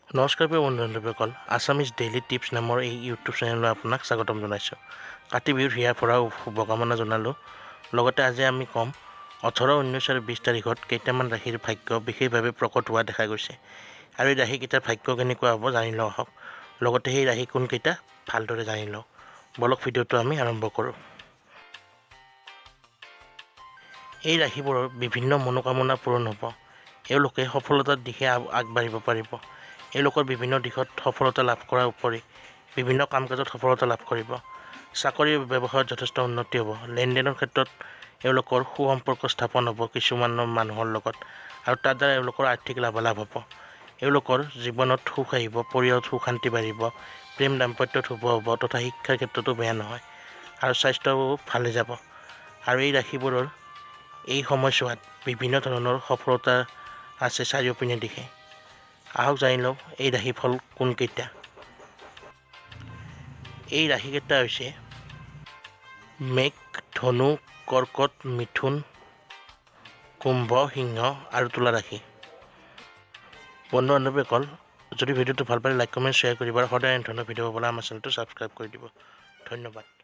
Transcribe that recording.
নমস্কাৰ প্ৰিয় বন্ধু-বান্ধৱীসকল, Assamese daily tips নামৰ এই ইউটিউব চেনেললৈ আপোনাক স্বাগতম জনাইছোঁ। কাতি বিহুৰ হিয়াৰ পৰা শুভকামনা জনালোঁ। লগতে আজি আমি ক'ম 18, 19 আৰু 20 তাৰিখত কেইটামান ৰাশিৰ ভাগ্য বিশেষভাৱে প্ৰকট হোৱা দেখা গৈছে। আৰু এই ৰাশিকেইটাৰ ভাগ্য কেনেকুৱা হ'ব জানি লওঁ আহক। লগতে সেই ৰাশি কোনকেইটা ভালদৰে জানি লওঁ। বলক ভিডিঅ'টো আমি আৰম্ভ কৰোঁ। এই ৰাশিবোৰৰ বিভিন্ন মনোকামনা পূৰণ হ'ব। এওঁলোকে সফলতাৰ দিশে আগবাঢ়িব পাৰিব। এওঁলোকৰ বিভিন্ন দিশত সফলতা লাভ কৰাৰ উপৰি বিভিন্ন কাম কাজত সফলতা লাভ কৰিব। চাকৰি ব্যৱসায়ত যথেষ্ট উন্নতি হ'ব। লেনদেনৰ ক্ষেত্ৰত এওঁলোকৰ সুসম্পৰ্ক স্থাপন হ'ব কিছুমান মানুহৰ লগত, আৰু তাৰ দ্বাৰা এওঁলোকৰ আৰ্থিক লাভালাভ হ'ব। এওঁলোকৰ জীৱনত সুখ আহিব, পৰিয়ালত সুখ শান্তি বাঢ়িব, প্ৰেম দাম্পত্যত শুভ হ'ব তথা শিক্ষাৰ ক্ষেত্ৰতো বেয়া নহয়, আৰু স্বাস্থ্যও ভালে যাব। আৰু এই ৰাশিবোৰৰ এই সময়ছোৱাত বিভিন্ন ধৰণৰ সফলতা আছে চাৰিওপিনে দিশে। আহক জানি লওঁ এই ৰাশিফল কোনকেইটা। এই ৰাশিকেইটা হৈছে মেঘ, ধনু, কৰ্কট, মিথুন, কুম্ভ, সিংহ আৰু তুলা ৰাশি। বন্ধু-বান্ধৱীসকল, যদি ভিডিঅ'টো ভাল পালে লাইক, কমেণ্ট, শ্বেয়াৰ কৰিব আৰু সদায় এনে ধৰণৰ ভিডিঅ' পাবলৈ আমাৰ চেনেলটো ছাবস্ক্ৰাইব কৰি দিব। ধন্যবাদ।